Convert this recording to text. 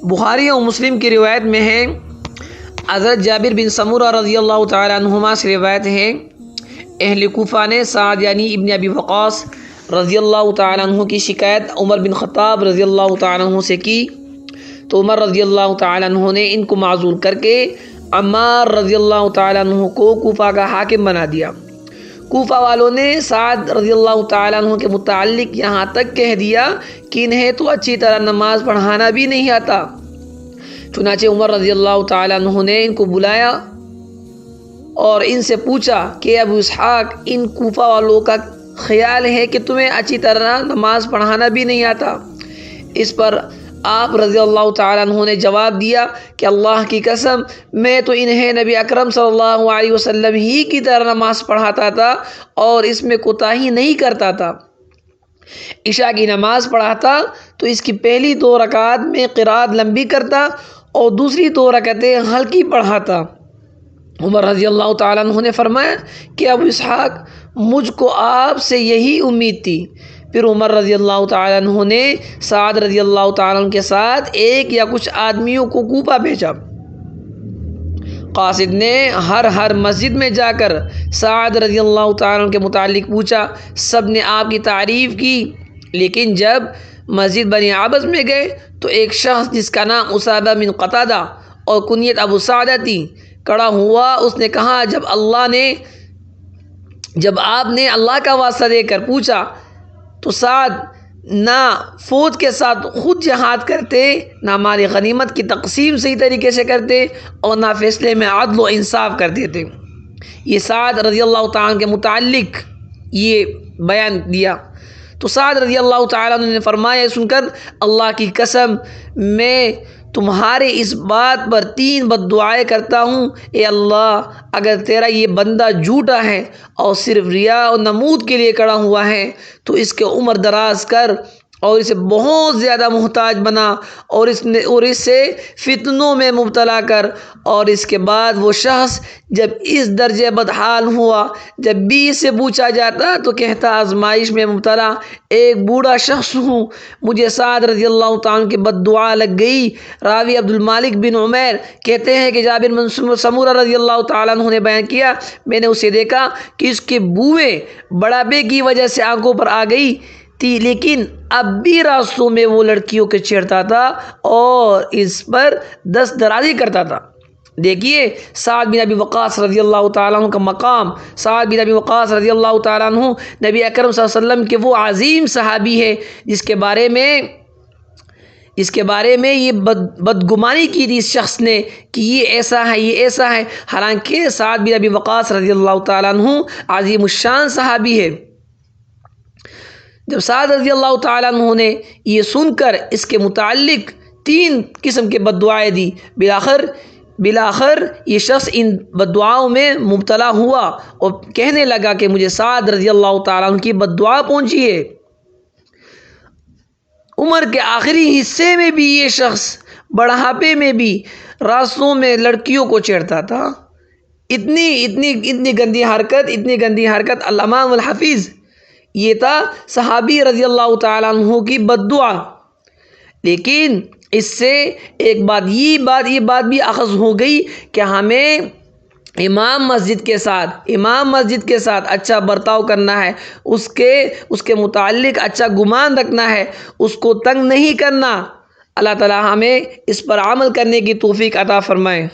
بخاری و مسلم کی روایت میں ہے، حضرت جابر بن سمورہ رضی اللہ تعالیٰ عنہما سے روایت ہے، اہل کوفہ نے سعد یعنی ابن ابی وقاص رضی اللہ تعالیٰ عنہ کی شکایت عمر بن خطاب رضی اللہ تعالیٰ عنہ سے کی، تو عمر رضی اللہ تعالیٰ عنہ نے ان کو معزول کر کے عمار رضی اللہ تعالیٰ عنہ کو کوفہ کا حاکم بنا دیا۔ کوفہ والوں نے سعد رضی اللہ تعالیٰ عنہ کے متعلق یہاں تک کہہ دیا کہ انہیں تو اچھی طرح نماز پڑھانا بھی نہیں آتا۔ چنانچہ عمر رضی اللہ تعالیٰ عنہ نے ان کو بلایا اور ان سے پوچھا کہ ابو اسحاق، ان کوفہ والوں کا خیال ہے کہ تمہیں اچھی طرح نماز پڑھانا بھی نہیں آتا۔ اس پر آپ رضی اللہ تعالیٰ عنہ نے جواب دیا کہ اللہ کی قسم، میں تو انہیں نبی اکرم صلی اللہ علیہ وسلم ہی کی طرح نماز پڑھاتا تھا اور اس میں کوتاہی نہیں کرتا تھا۔ عشاء کی نماز پڑھاتا تو اس کی پہلی 2 رکعات میں قرات لمبی کرتا اور دوسری 2 رکعتیں ہلکی پڑھاتا۔ عمر رضی اللہ تعالیٰ عنہ نے فرمایا کہ ابو اسحاق، مجھ کو آپ سے یہی امید تھی۔ پھر عمر رضی اللہ تعالیٰ عنہ نے سعد رضی اللہ تعالیٰ عنہ کے ساتھ ایک یا کچھ آدمیوں کو کوفہ بھیجا۔ قاصد نے ہر مسجد میں جا کر سعد رضی اللہ تعالیٰ عنہ کے متعلق پوچھا۔ سب نے آپ کی تعریف کی، لیکن جب مسجد بنی عبس میں گئے تو ایک شخص جس کا نام اسامہ بن قتادہ اور کنیت ابو سعدہ تھی کھڑا ہوا۔ اس نے کہا، جب آپ نے اللہ کا واسطہ دے کر پوچھا تو سعد نہ فوج کے ساتھ خود جہاد کرتے، نہ مال غنیمت کی تقسیم صحیح طریقے سے کرتے اور نہ فیصلے میں عدل و انصاف کرتے تھے۔ یہ سعد رضی اللہ تعالیٰ عنہ کے متعلق یہ بیان دیا تو سعد رضی اللہ تعالیٰ عنہ نے فرمایا، سن کر اللہ کی قسم، میں تمہارے اس بات پر 3 بد دعائیں کرتا ہوں۔ اے اللہ، اگر تیرا یہ بندہ جھوٹا ہے اور صرف ریا اور نمود کے لیے کھڑا ہوا ہے تو اس کے عمر دراز کر اور اسے بہت زیادہ محتاج بنا اور اسے فتنوں میں مبتلا کر۔ اور اس کے بعد وہ شخص جب اس درجے بدحال ہوا، جب بھی اس سے پوچھا جاتا تو کہتا، آزمائش میں مبتلا ایک بوڑھا شخص ہوں، مجھے سعد رضی اللہ تعالیٰ کی بد دعا لگ گئی۔ راوی عبدالمالک بن عمیر کہتے ہیں کہ جابر بن سمورہ رضی اللہ تعالیٰ عنہ نے بیان کیا، میں نے اسے دیکھا کہ اس کے بوئیں بڑھاپے کی وجہ سے آنکھوں پر آ گئی تھی، لیکن اب بھی راستوں میں وہ لڑکیوں کے چھیڑتا تھا اور اس پر دست درازی کرتا تھا۔ دیکھیے سعد بن ابی وقاص رضی اللہ تعالیٰ عنہ کا مقام۔ سعد بن ابی وقاص رضی اللہ تعالیٰ عنہ نبی اکرم صلی اللہ علیہ وسلم کے وہ عظیم صحابی ہے جس کے بارے میں یہ بدگمانی کی تھی اس شخص نے کہ یہ ایسا ہے، یہ ایسا ہے، حالانکہ سعد بن ابی وقاص رضی اللہ تعالیٰ عنہ عظیم الشان صحابی ہے۔ جب سعد رضی اللہ تعالیٰ عنہ نے یہ سن کر اس کے متعلق 3 قسم کے بد دعائیں دی، بالآخر یہ شخص ان بد دعاؤں میں مبتلا ہوا اور کہنے لگا کہ مجھے سعد رضی اللہ تعالیٰ عنہ کی بد دعا پہنچی ہے۔ عمر کے آخری حصے میں بھی یہ شخص بڑھاپے میں بھی راستوں میں لڑکیوں کو چھیڑتا تھا۔ اتنی گندی حرکت الامام الحفیظ، یہ تھا صحابی رضی اللہ تعالیٰ عنہ کی بد دعا۔ لیکن اس سے ایک یہ بات بھی اخذ ہو گئی کہ ہمیں امام مسجد کے ساتھ اچھا برتاؤ کرنا ہے، اس کے متعلق اچھا گمان رکھنا ہے، اس کو تنگ نہیں کرنا۔ اللہ تعالیٰ ہمیں اس پر عمل کرنے کی توفیق عطا فرمائے۔